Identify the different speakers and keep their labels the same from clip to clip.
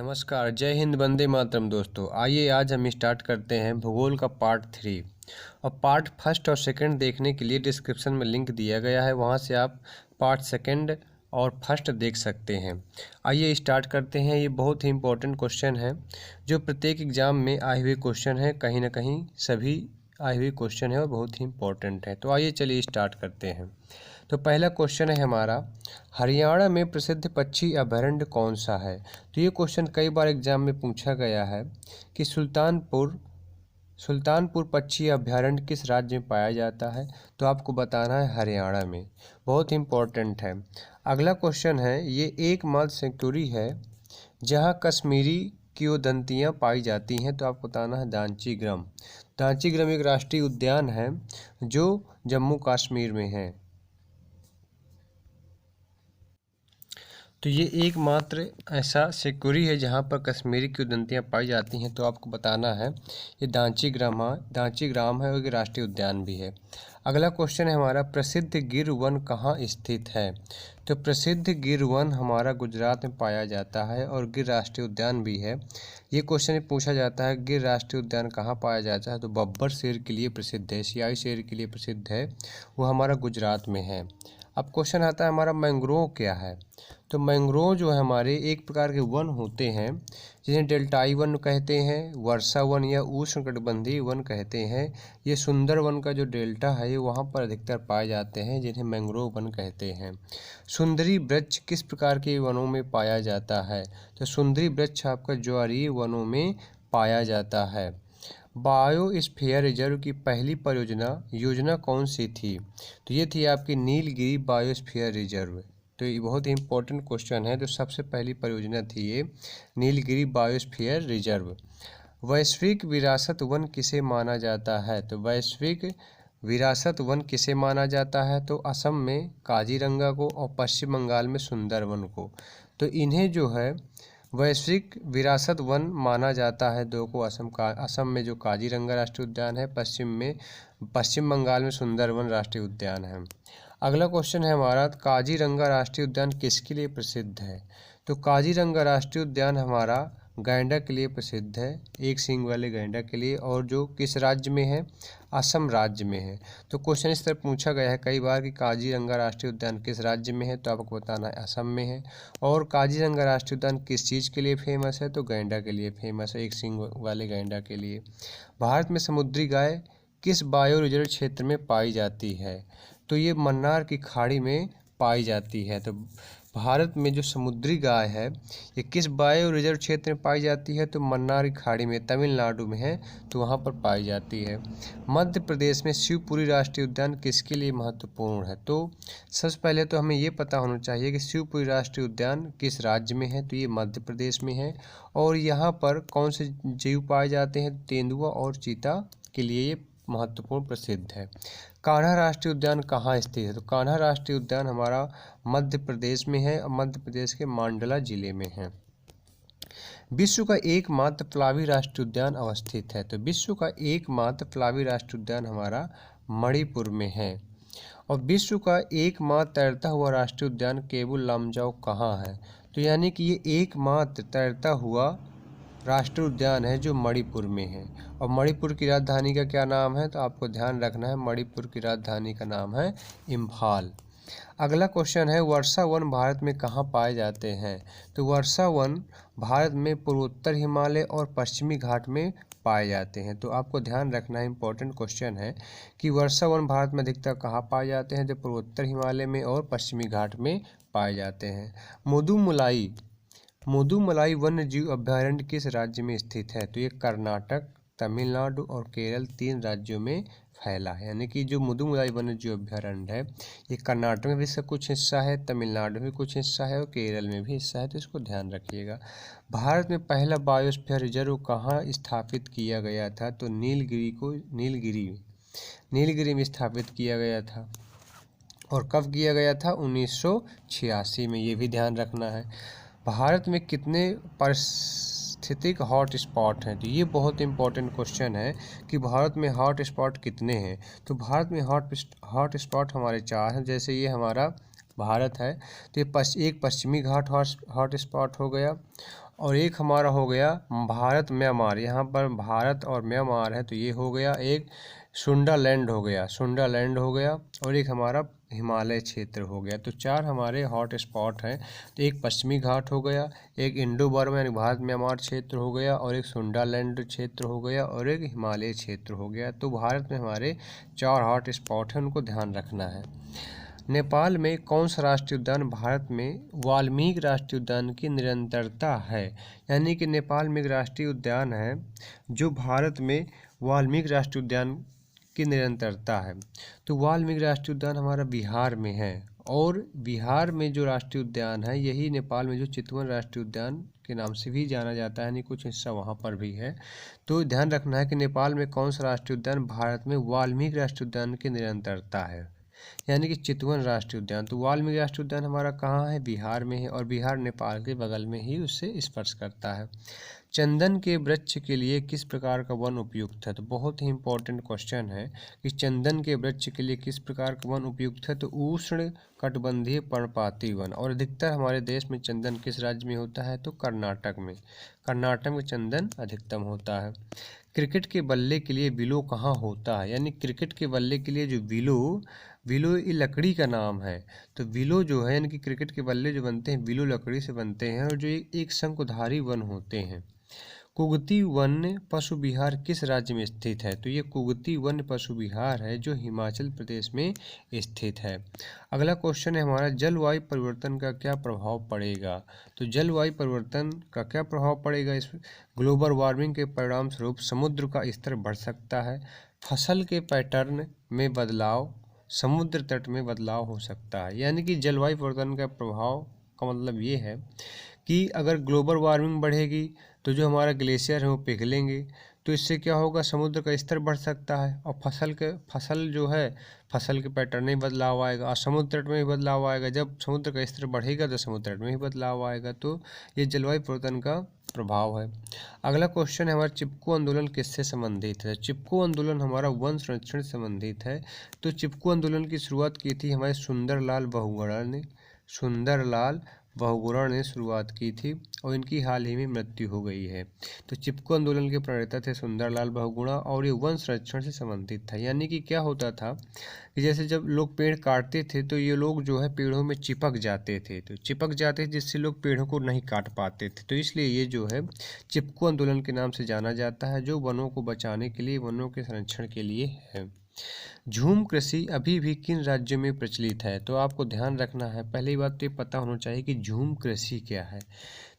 Speaker 1: नमस्कार, जय हिंद, वंदे मातरम। दोस्तों आइए आज हम स्टार्ट करते हैं भूगोल का पार्ट 3। और पार्ट फर्स्ट और सेकंड देखने के लिए डिस्क्रिप्शन में लिंक दिया गया है, वहां से आप पार्ट सेकंड और फर्स्ट देख सकते हैं। आइए स्टार्ट करते हैं। ये बहुत ही इंपॉर्टेंट क्वेश्चन है जो प्रत्येक एग्जाम में आए हुए क्वेश्चन है, कहीं ना कहीं सभी आए हुए क्वेश्चन है और बहुत ही इंपॉर्टेंट है। तो आइए चलिए स्टार्ट करते हैं। तो पहला क्वेश्चन है हमारा, हरियाणा में प्रसिद्ध पक्षी अभयारण्य कौन सा है। तो ये क्वेश्चन कई बार एग्जाम में पूछा गया है कि सुल्तानपुर पक्षी अभयारण्य किस राज्य में पाया जाता है। तो आपको बताना है हरियाणा में, बहुत इंपॉर्टेंट है। अगला क्वेश्चन है, ये एकमात्र सेंचुरी है जहाँ कश्मीरी किंवदंतियाँ पाई जाती हैं। तो आपको बताना है दांचीग्राम। दांचीग्राम एक राष्ट्रीय उद्यान है जो जम्मू कश्मीर में है। तो ये एकमात्र ऐसा सेंचुरी है जहाँ पर कश्मीरी किंवदंतियाँ पाई जाती हैं। तो आपको बताना है ये दांचीग्राम है और ये राष्ट्रीय उद्यान भी है। अगला क्वेश्चन है हमारा, प्रसिद्ध गिर वन कहाँ स्थित है। तो प्रसिद्ध गिर वन हमारा गुजरात में पाया जाता है और गिर राष्ट्रीय उद्यान भी है। ये क्वेश्चन पूछा जाता है गिर राष्ट्रीय उद्यान कहाँ पाया जाता है। तो बब्बर शेर के लिए प्रसिद्ध है, एशियाई शेर के लिए प्रसिद्ध है, वो हमारा गुजरात में है। अब क्वेश्चन आता है हमारा, मैंग्रोव क्या है। तो मैंग्रोव जो है हमारे एक प्रकार के वन होते हैं जिन्हें डेल्टाई वन कहते हैं, वर्षा वन या उष्णकटिबंधीय वन कहते हैं। ये सुंदर वन का जो डेल्टा है ये वहाँ पर अधिकतर पाए जाते हैं जिन्हें मैंग्रोव वन कहते हैं। सुंदरी वृक्ष किस प्रकार के वनों में पाया जाता है। तो सुंदरी वृक्ष आपका ज्वारीय वनों में पाया जाता है। बायोस्फीयर रिजर्व की पहली योजना कौन सी थी। तो ये थी आपकी नीलगिरी बायोस्फीयर रिजर्व। तो ये बहुत ही इंपॉर्टेंट क्वेश्चन है। तो सबसे पहली परियोजना थी ये नीलगिरी बायोस्फीयर रिजर्व। वैश्विक विरासत वन किसे माना जाता है। तो वैश्विक विरासत वन किसे माना जाता है। तो असम में काजीरंगा को और पश्चिम बंगाल में सुंदरवन को। तो इन्हें जो है वैश्विक विरासत वन माना जाता है दो को। असम में जो काजीरंगा राष्ट्रीय उद्यान है, पश्चिम बंगाल में सुंदरवन राष्ट्रीय उद्यान है। अगला क्वेश्चन है हमारा, काजीरंगा राष्ट्रीय उद्यान किसके लिए प्रसिद्ध है। तो काजीरंगा राष्ट्रीय उद्यान हमारा गैंडा के लिए प्रसिद्ध है, एक सींग वाले गैंडा के लिए, और जो किस राज्य में है, असम राज्य में है। तो क्वेश्चन इस तरह पूछा गया है कई बार कि काजीरंगा राष्ट्रीय उद्यान किस राज्य में है। तो आपको बताना है असम में है। और काजीरंगा राष्ट्रीय उद्यान किस चीज़ के लिए फेमस है। तो गैंडा के लिए फेमस है, एक सींग वाले गैंडा के लिए। भारत में समुद्री गाय किस बायो रिजर्व क्षेत्र में पाई जाती है। तो ये मन्नार की खाड़ी में पाई जाती है। तो भारत में जो समुद्री गाय है ये किस बायो रिजर्व क्षेत्र में पाई जाती है। तो मन्नार की खाड़ी में, तमिलनाडु में है, तो वहाँ पर पाई जाती है। मध्य प्रदेश में शिवपुरी राष्ट्रीय उद्यान किसके लिए महत्वपूर्ण है। तो सबसे पहले तो हमें ये पता होना चाहिए कि शिवपुरी राष्ट्रीय उद्यान किस राज्य में है। तो ये मध्य प्रदेश में है। और यहाँ पर कौन से जीव पाए जाते हैं। तेंदुआ और चीता के लिए ये महत्वपूर्ण प्रसिद्ध है। कान्हा राष्ट्रीय उद्यान कहाँ स्थित है। तो कान्हा राष्ट्रीय उद्यान हमारा मध्य प्रदेश में है और मध्य प्रदेश के मांडला जिले में है। विश्व का एकमात्र प्लावी राष्ट्रीय उद्यान अवस्थित है। तो विश्व का एकमात्र प्लावी राष्ट्रीय उद्यान हमारा मणिपुर में है। और विश्व का एकमात्र तैरता हुआ राष्ट्रीय उद्यान केबुल लामजाओ कहाँ है। तो यानी कि ये एकमात्र तैरता हुआ राष्ट्रीय उद्यान है जो मणिपुर में है। और मणिपुर की राजधानी का क्या नाम है। तो आपको ध्यान रखना है मणिपुर की राजधानी का नाम है इम्फाल। अगला क्वेश्चन है, वर्षा वन भारत में कहाँ पाए जाते हैं। तो वर्षा वन भारत में पूर्वोत्तर हिमालय और पश्चिमी घाट में पाए जाते हैं। तो आपको ध्यान रखना है, इंपॉर्टेंट क्वेश्चन है कि वर्षा वन भारत में अधिकतर कहाँ पाए जाते हैं। तो पूर्वोत्तर हिमालय में और पश्चिमी घाट में पाए जाते हैं। मुदुमलाई वन्य जीव अभयारण्य किस राज्य में स्थित है। तो ये कर्नाटक, तमिलनाडु और केरल 3 राज्यों में फैला है। यानी कि जो मुदुमलाई वन्य जीव अभयारण्य है ये कर्नाटक में भी इसका कुछ हिस्सा है, तमिलनाडु में कुछ हिस्सा है और केरल में भी हिस्सा है। तो इसको ध्यान रखिएगा। भारत में पहला बायोस्फीयर रिजर्व कहाँ स्थापित किया गया था। तो नीलगिरी में स्थापित किया गया था। और कब किया गया था, 1986 में। ये भी ध्यान रखना है। भारत में कितने पारिस्थितिक हॉट स्पॉट हैं। तो ये बहुत इंपॉर्टेंट क्वेश्चन है कि भारत में हॉट स्पॉट कितने हैं। तो भारत में हॉट स्पॉट हमारे 4 हैं। जैसे ये हमारा भारत है तो ये एक पश्चिमी घाट हॉट स्पॉट हो गया, और एक हमारा हो गया भारत म्यांमार, यहाँ पर भारत और म्यांमार है तो ये हो गया एक सुंडालैंड हो गया, सुंडालैंड हो गया, और एक हमारा हिमालय क्षेत्र हो गया। तो 4 हमारे हॉट स्पॉट हैं। तो एक पश्चिमी घाट हो गया, एक इंडो बर्मा यानी भारत म्यांमार क्षेत्र हो गया, और एक सुंडालैंड क्षेत्र हो गया, और एक हिमालय क्षेत्र हो गया। तो भारत में हमारे 4 हॉट स्पॉट हैं, उनको ध्यान रखना है। नेपाल में कौन सा राष्ट्रीय उद्यान भारत में वाल्मीकि राष्ट्रीय उद्यान की निरंतरता है, यानी कि नेपाल में एक राष्ट्रीय उद्यान है जो भारत में वाल्मीकि राष्ट्रीय उद्यान की निरंतरता है। तो वाल्मीकि राष्ट्रीय उद्यान हमारा बिहार में है, और बिहार में जो राष्ट्रीय उद्यान है यही नेपाल में जो चितवन राष्ट्रीय उद्यान के नाम से भी जाना जाता है, यानी कुछ हिस्सा वहाँ पर भी है। तो ध्यान रखना है कि नेपाल में कौन सा राष्ट्रीय उद्यान भारत में वाल्मीकि राष्ट्रीय उद्यान की निरंतरता है, यानी कि चितवन राष्ट्रीय उद्यान। तो वाल्मीकि राष्ट्रीय उद्यान हमारा कहाँ है, बिहार में है, और बिहार नेपाल के बगल में ही उससे स्पर्श करता है। चंदन के वृक्ष के लिए किस प्रकार का वन उपयुक्त है, तो बहुत ही इंपॉर्टेंट क्वेश्चन है कि चंदन के वृक्ष के लिए किस प्रकार का वन उपयुक्त है। तो उष्ण कटिबंधीय पर्णपाती वन, और अधिकतर हमारे देश में चंदन किस राज्य में होता है, तो कर्नाटक में, कर्नाटक में चंदन अधिकतम होता है। क्रिकेट के बल्ले के लिए विलो कहाँ होता है, यानी क्रिकेट के बल्ले के लिए जो विलो ये लकड़ी का नाम है। तो विलो जो है यानी कि क्रिकेट के बल्ले जो बनते हैं विलो लकड़ी से बनते हैं, और जो एक शंकुधारी वन होते हैं। कुगती वन्य पशु विहार किस राज्य में स्थित है, तो ये कुगती वन्य पशु विहार है जो हिमाचल प्रदेश में स्थित है। अगला क्वेश्चन है हमारा, जलवायु परिवर्तन का क्या प्रभाव पड़ेगा। तो जलवायु परिवर्तन का क्या प्रभाव पड़ेगा, इस ग्लोबल वार्मिंग के परिणाम स्वरूप समुद्र का स्तर बढ़ सकता है, फसल के पैटर्न में बदलाव, समुद्र तट में बदलाव हो सकता है। यानी कि जलवायु परिवर्तन का प्रभाव का मतलब ये है कि अगर ग्लोबल वार्मिंग बढ़ेगी तो जो हमारा ग्लेशियर है वो पिघलेंगे, तो इससे क्या होगा, समुद्र का स्तर बढ़ सकता है, और फसल जो है फसल के पैटर्न में बदलाव आएगा, और समुद्र तट में भी बदलाव आएगा। जब समुद्र का स्तर बढ़ेगा तो समुद्र तट में भी बदलाव आएगा। तो ये जलवायु परिवर्तन का प्रभाव है। अगला क्वेश्चन है हमारा, चिपको आंदोलन किससे संबंधित है। चिपको आंदोलन हमारा वन संरक्षण से संबंधित है। तो चिपको आंदोलन की शुरुआत की थी हमारे सुंदरलाल बहुगुणा ने, सुंदरलाल बहुगुणा ने शुरुआत की थी, और इनकी हाल ही में मृत्यु हो गई है। तो चिपको आंदोलन के प्रणेता थे सुंदरलाल बहुगुणा, और ये वन संरक्षण से संबंधित था। यानी कि क्या होता था कि जैसे जब लोग पेड़ काटते थे तो ये लोग जो है पेड़ों में चिपक जाते थे, तो चिपक जाते थे जिससे लोग पेड़ों को नहीं काट पाते थे। तो इसलिए ये जो है चिपको आंदोलन के नाम से जाना जाता है, जो वनों को बचाने के लिए, वनों के संरक्षण के लिए है। झूम कृषि अभी भी किन राज्यों में प्रचलित है, तो आपको ध्यान रखना है, पहली बात तो ये पता होना चाहिए कि झूम कृषि क्या है।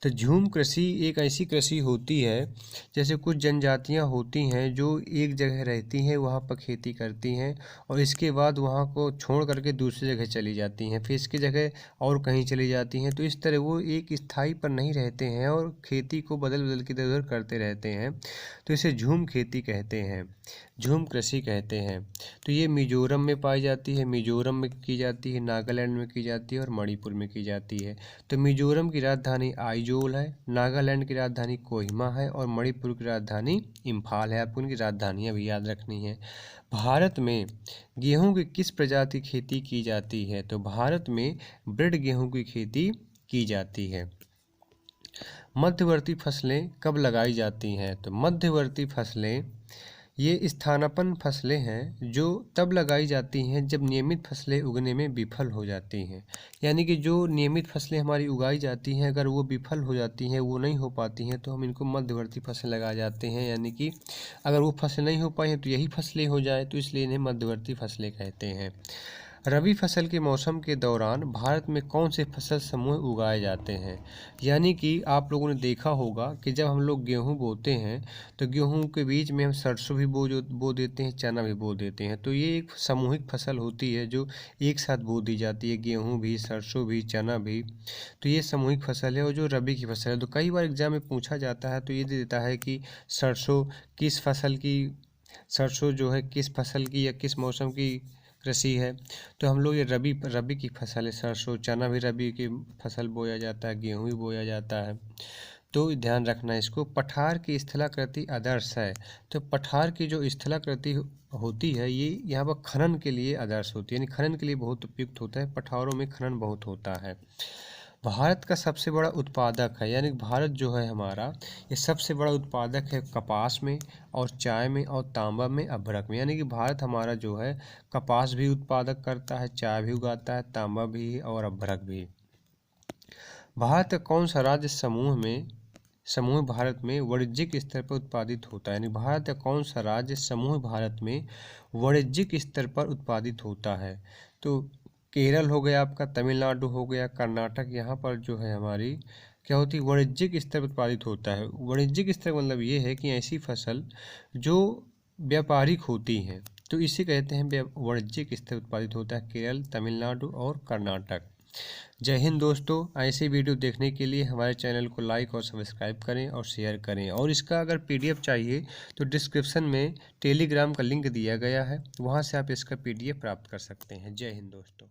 Speaker 1: तो झूम कृषि एक ऐसी कृषि होती है, जैसे कुछ जनजातियां होती हैं जो एक जगह रहती हैं, वहाँ पर खेती करती हैं, और इसके बाद वहाँ को छोड़ करके दूसरी जगह चली जाती हैं, फिर इसकी जगह और कहीं चली जाती हैं। तो इस तरह वो एक स्थायी पर नहीं रहते हैं और खेती को बदल बदल के इधर उधर करते रहते हैं। तो इसे झूम खेती कहते हैं, झूम कृषि कहते हैं। तो ये मिजोरम में पाई जाती है, मिजोरम में की जाती है, नागालैंड में की जाती है, और मणिपुर में की जाती है। तो मिजोरम की राजधानी आइजोल है, नागालैंड की राजधानी कोहिमा है, और मणिपुर की राजधानी इम्फाल है। आपको उनकी राजधानियाँ भी याद रखनी है। भारत में गेहूं की किस प्रजाति की खेती की जाती है, तो भारत में ब्रेड गेहूं की खेती की जाती है। मध्यवर्ती फसलें कब लगाई जाती हैं, तो मध्यवर्ती फसलें ये स्थानापन्न फसलें हैं जो तब लगाई जाती हैं जब नियमित फसलें उगने में विफल हो जाती हैं। यानी कि जो नियमित फसलें हमारी उगाई जाती हैं अगर वो विफल हो जाती हैं, वो नहीं हो पाती हैं, तो हम इनको मध्यवर्ती फसलें लगा जाते हैं। यानी कि अगर वो फसलें नहीं हो पाई हैं तो यही फसलें हो जाए, तो इसलिए इन्हें मध्यवर्ती फसलें कहते हैं। रबी फसल के मौसम के दौरान भारत में कौन से फसल समूह उगाए जाते हैं। यानी कि आप लोगों ने देखा होगा कि जब हम लोग गेहूं बोते हैं तो गेहूं के बीच में हम सरसों भी बो देते हैं, चना भी बो देते हैं। तो ये एक सामूहिक फसल होती है जो एक साथ बो दी जाती है, गेहूं भी, सरसों भी, चना भी। तो ये सामूहिक फसल है, और जो रबी की फसल है तो कई बार एग्जाम में पूछा जाता है तो ये देता है कि सरसों किस फसल की, सरसों जो है किस फसल की या किस मौसम की कृषि है। तो हम लोग ये रबी की फसल है, सरसों चना भी रबी की फसल बोया जाता है, गेहूं भी बोया जाता है। तो ध्यान रखना इसको। पठार की स्थलाकृति आदर्श है, तो पठार की जो स्थलाकृति होती है ये यहाँ पर खनन के लिए आदर्श होती है, यानी खनन के लिए बहुत उपयुक्त होता है, पठारों में खनन बहुत होता है। भारत का सबसे बड़ा उत्पादक है, यानी भारत जो है हमारा ये सबसे बड़ा उत्पादक है कपास में और चाय में और तांबा में, अभ्रक में। यानी कि भारत हमारा जो है कपास भी उत्पादक करता है, चाय भी उगाता है, तांबा भी और अभ्रक भी। भारत का कौन सा राज्य समूह भारत में वाणिज्यिक स्तर पर उत्पादित होता है, यानी भारत का कौन सा राज्य समूह भारत में वाणिज्यिक स्तर पर उत्पादित होता है। तो केरल हो गया आपका, तमिलनाडु हो गया, कर्नाटक, यहाँ पर जो है हमारी क्या होती है, वाणिज्यिक स्तर पर उत्पादित होता है। वाणिज्यिक स्तर मतलब ये है कि ऐसी फसल जो व्यापारिक होती हैं, तो इसे कहते हैं वाणिज्यिक स्तर उत्पादित होता है, केरल, तमिलनाडु और कर्नाटक। जय हिंद दोस्तों, ऐसे वीडियो देखने के लिए हमारे चैनल को लाइक और सब्सक्राइब करें और शेयर करें। और इसका अगर पीडीएफ चाहिए तो डिस्क्रिप्शन में टेलीग्राम का लिंक दिया गया है, वहां से आप इसका पीडीएफ प्राप्त कर सकते हैं। जय हिंद दोस्तों।